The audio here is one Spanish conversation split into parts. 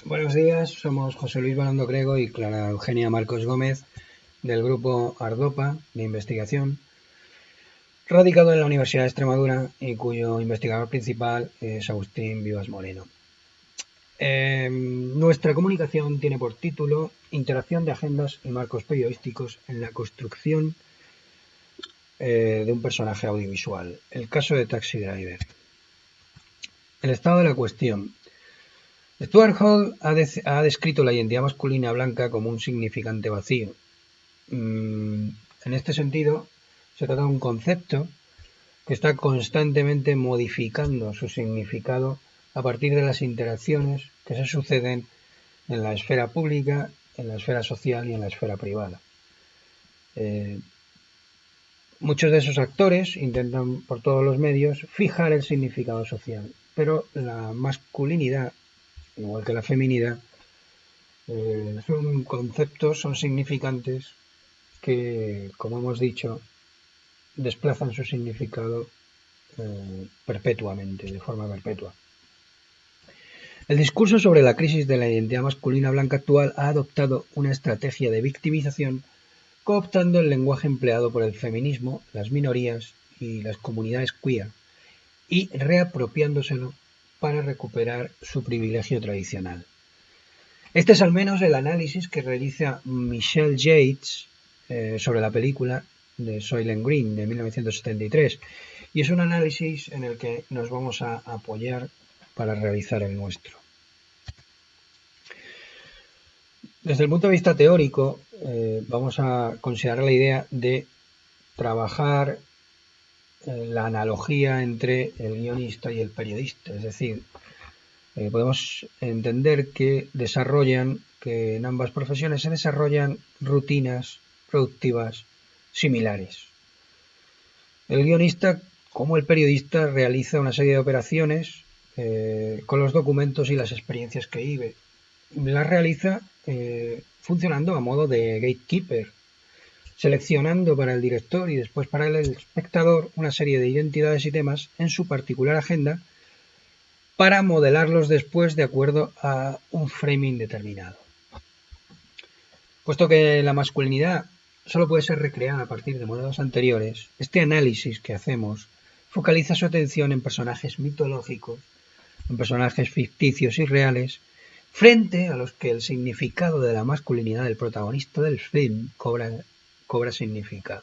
Buenos días, somos José Luis Balando Grego y Clara Eugenia Marcos Gómez del grupo Ardopa de investigación, radicado en la Universidad de Extremadura y cuyo investigador principal es Agustín Vivas Moreno. Nuestra comunicación tiene por título Interacción de agendas y marcos periodísticos en la construcción de un personaje audiovisual. El caso de Taxi Driver. El estado de la cuestión. Stuart Hall ha descrito la identidad masculina blanca como un significante vacío. En este sentido, se trata de un concepto que está constantemente modificando su significado a partir de las interacciones que se suceden en la esfera pública, en la esfera social y en la esfera privada. Muchos de esos actores intentan por todos los medios fijar el significado social, pero la masculinidad, igual que la feminidad, son conceptos, son significantes que, como hemos dicho, desplazan su significado perpetuamente, de forma perpetua. El discurso sobre la crisis de la identidad masculina blanca actual ha adoptado una estrategia de victimización, cooptando el lenguaje empleado por el feminismo, las minorías y las comunidades queer, y reapropiándoselo para recuperar su privilegio tradicional. Este es al menos el análisis que realiza Michelle Yates sobre la película de Soylent Green de 1973, y es un análisis en el que nos vamos a apoyar para realizar el nuestro. Desde el punto de vista teórico, vamos a considerar la idea de trabajar la analogía entre el guionista y el periodista, es decir, podemos entender que en ambas profesiones se desarrollan rutinas productivas similares. El guionista, como el periodista, realiza una serie de operaciones con los documentos y las experiencias que vive. Las realiza funcionando a modo de gatekeeper, seleccionando para el director y después para el espectador una serie de identidades y temas en su particular agenda para modelarlos después de acuerdo a un framing determinado. Puesto que la masculinidad solo puede ser recreada a partir de modelos anteriores, este análisis que hacemos focaliza su atención en personajes mitológicos, en personajes ficticios y reales, frente a los que el significado de la masculinidad del protagonista del film cobra significado.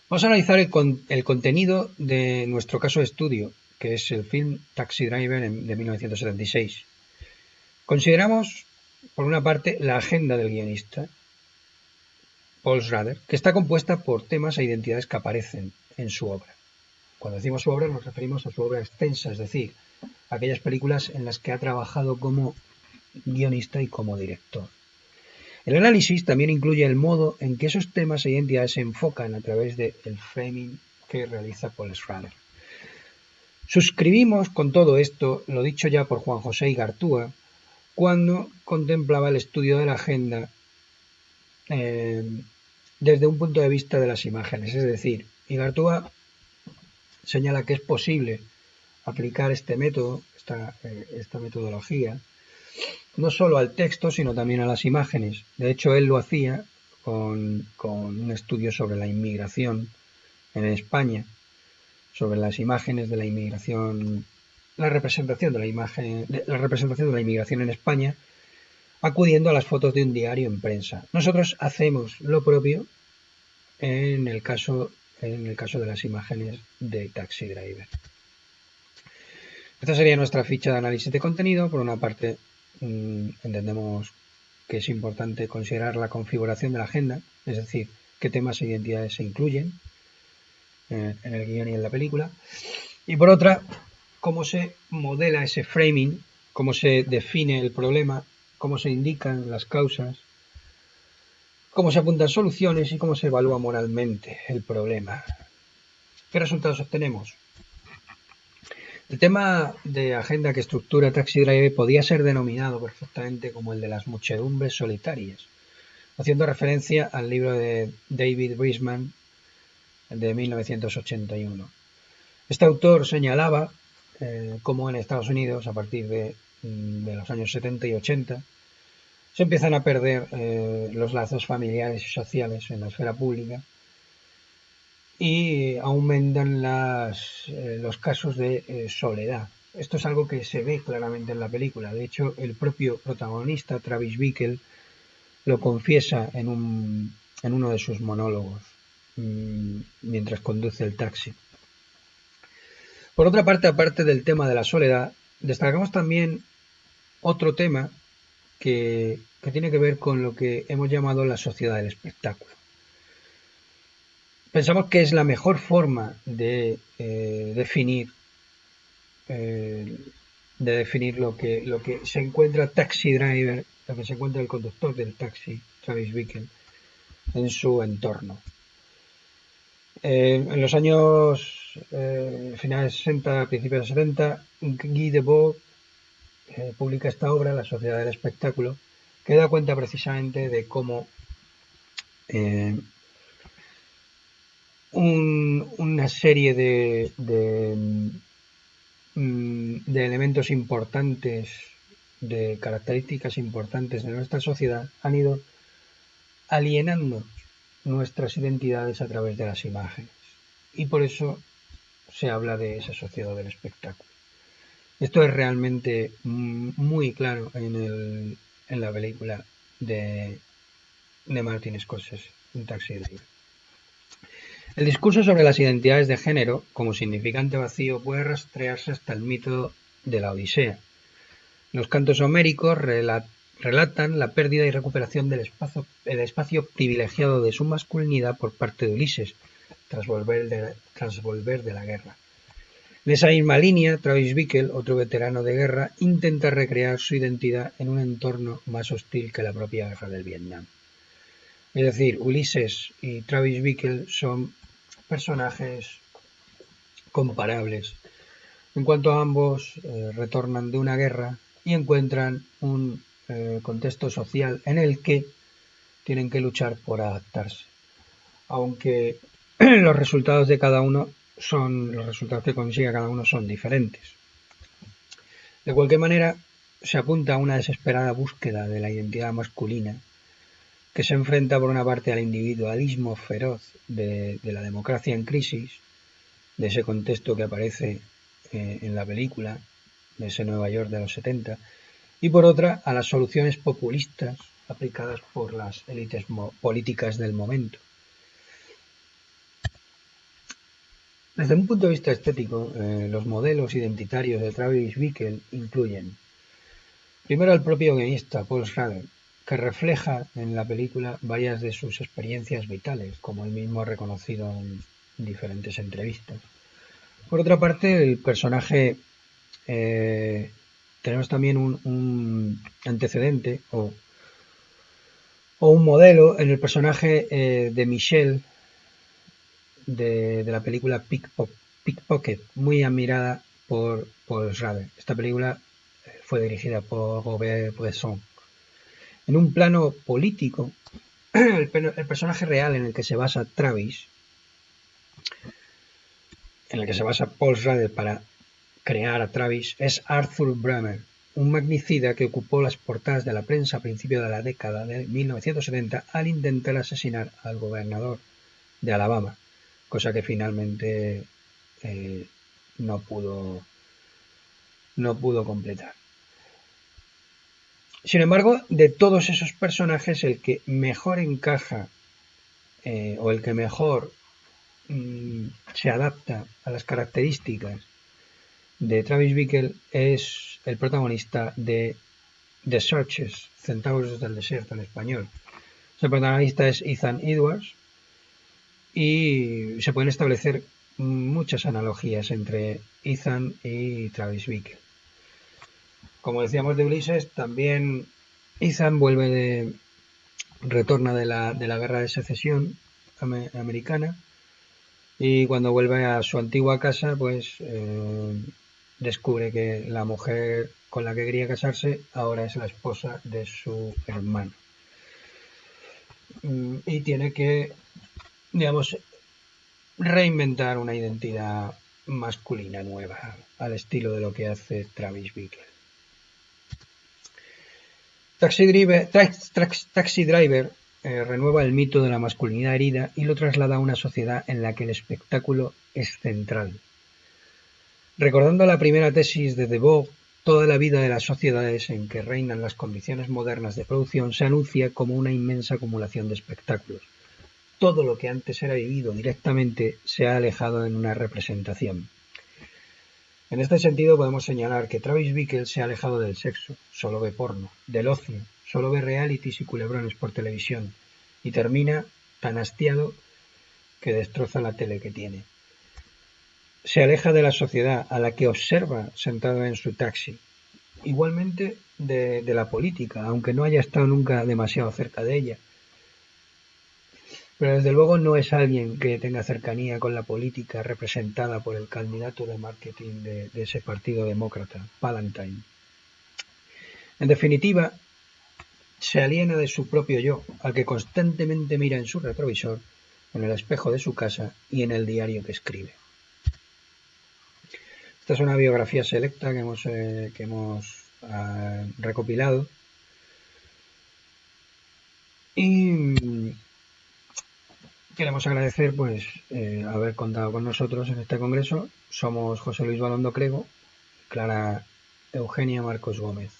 Vamos a analizar el contenido de nuestro caso de estudio, que es el film Taxi Driver de 1976. Consideramos, por una parte, la agenda del guionista, Paul Schrader, que está compuesta por temas e identidades que aparecen en su obra. Cuando decimos su obra nos referimos a su obra extensa, es decir, aquellas películas en las que ha trabajado como guionista y como director. El análisis también incluye el modo en que esos temas e identidades se enfocan a través del framing que realiza Paul Schrader. Suscribimos con todo esto lo dicho ya por Juan José Igartúa cuando contemplaba el estudio de la agenda desde un punto de vista de las imágenes. Es decir, Igartúa señala que es posible aplicar este método, esta metodología, no solo al texto, sino también a las imágenes. De hecho, él lo hacía con un estudio sobre la inmigración en España, sobre las imágenes de la inmigración, la representación de la inmigración en España, acudiendo a las fotos de un diario en prensa. Nosotros hacemos lo propio en el caso de las imágenes de Taxi Driver. Esta sería nuestra ficha de análisis de contenido. Por una parte, entendemos que es importante considerar la configuración de la agenda, es decir, qué temas e identidades se incluyen en el guión y en la película. Y por otra, cómo se modela ese framing, cómo se define el problema, cómo se indican las causas, cómo se apuntan soluciones y cómo se evalúa moralmente el problema. ¿Qué resultados obtenemos? El tema de agenda que estructura Taxi Driver podía ser denominado perfectamente como el de las muchedumbres solitarias, haciendo referencia al libro de David Brisman de 1981. Este autor señalaba cómo en Estados Unidos, a partir de los años 70 y 80, se empiezan a perder los lazos familiares y sociales en la esfera pública y aumentan los casos de soledad. Esto es algo que se ve claramente en la película. De hecho, el propio protagonista, Travis Bickle, lo confiesa en uno de sus monólogos mientras conduce el taxi. Por otra parte, aparte del tema de la soledad, destacamos también otro tema que tiene que ver con lo que hemos llamado la sociedad del espectáculo. Pensamos que es la mejor forma de definir lo que se encuentra Taxi Driver, lo que se encuentra el conductor del taxi, Travis Bickle, en su entorno. En los años finales 60, principios de 70, Guy Debord publica esta obra, La sociedad del espectáculo, que da cuenta precisamente de cómo una serie de elementos importantes, de características importantes de nuestra sociedad han ido alienando nuestras identidades a través de las imágenes. Y por eso se habla de esa sociedad del espectáculo. Esto es realmente muy claro en la película de Martin Scorsese, un Taxi Driver. El discurso sobre las identidades de género como significante vacío puede rastrearse hasta el mito de la Odisea. Los cantos homéricos relatan la pérdida y recuperación del espacio privilegiado de su masculinidad por parte de Ulises, tras volver de la guerra. En esa misma línea, Travis Bickle, otro veterano de guerra, intenta recrear su identidad en un entorno más hostil que la propia guerra del Vietnam. Es decir, Ulises y Travis Bickle son personajes comparables, en cuanto a ambos retornan de una guerra y encuentran un contexto social en el que tienen que luchar por adaptarse, aunque los resultados que consigue cada uno son diferentes. De cualquier manera, se apunta a una desesperada búsqueda de la identidad masculina que se enfrenta por una parte al individualismo feroz de la democracia en crisis, de ese contexto que aparece en la película, de ese Nueva York de los 70, y por otra a las soluciones populistas aplicadas por las élites políticas del momento. Desde un punto de vista estético, los modelos identitarios de Travis Bickle incluyen primero al propio guionista Paul Schrader, que refleja en la película varias de sus experiencias vitales, como él mismo ha reconocido en diferentes entrevistas. Por otra parte, el personaje, tenemos también un antecedente o un modelo en el personaje de Michelle de la película Pickpocket, muy admirada por Schrader. Esta película fue dirigida por Robert Bresson. En un plano político, el personaje real en el que se basa Travis, en el que se basa Paul Schrader para crear a Travis, es Arthur Bremer, un magnicida que ocupó las portadas de la prensa a principios de la década de 1970 al intentar asesinar al gobernador de Alabama, cosa que finalmente no pudo completar. Sin embargo, de todos esos personajes, el que mejor encaja o el que mejor se adapta a las características de Travis Bickle es el protagonista de The Searchers, Centauros del Desierto en español. El protagonista es Ethan Edwards y se pueden establecer muchas analogías entre Ethan y Travis Bickle. Como decíamos de Ulises, también Ethan retorna de la guerra de secesión americana y cuando vuelve a su antigua casa, pues descubre que la mujer con la que quería casarse ahora es la esposa de su hermano. Y tiene que, digamos, reinventar una identidad masculina nueva, al estilo de lo que hace Travis Bickle. Taxi Driver renueva el mito de la masculinidad herida y lo traslada a una sociedad en la que el espectáculo es central. Recordando la primera tesis de Debord, toda la vida de las sociedades en que reinan las condiciones modernas de producción se anuncia como una inmensa acumulación de espectáculos. Todo lo que antes era vivido directamente se ha alejado en una representación. En este sentido podemos señalar que Travis Bickle se ha alejado del sexo, solo ve porno, del ocio, solo ve realities y culebrones por televisión, y termina tan hastiado que destroza la tele que tiene. Se aleja de la sociedad a la que observa sentado en su taxi, igualmente de la política, aunque no haya estado nunca demasiado cerca de ella. Pero desde luego no es alguien que tenga cercanía con la política representada por el candidato de marketing de ese partido demócrata, Palantine. En definitiva, se aliena de su propio yo, al que constantemente mira en su retrovisor, en el espejo de su casa y en el diario que escribe. Esta es una biografía selecta que hemos recopilado y queremos agradecer haber contado con nosotros en este congreso. Somos José Luis Balondo Crego, Clara Eugenia Marcos Gómez.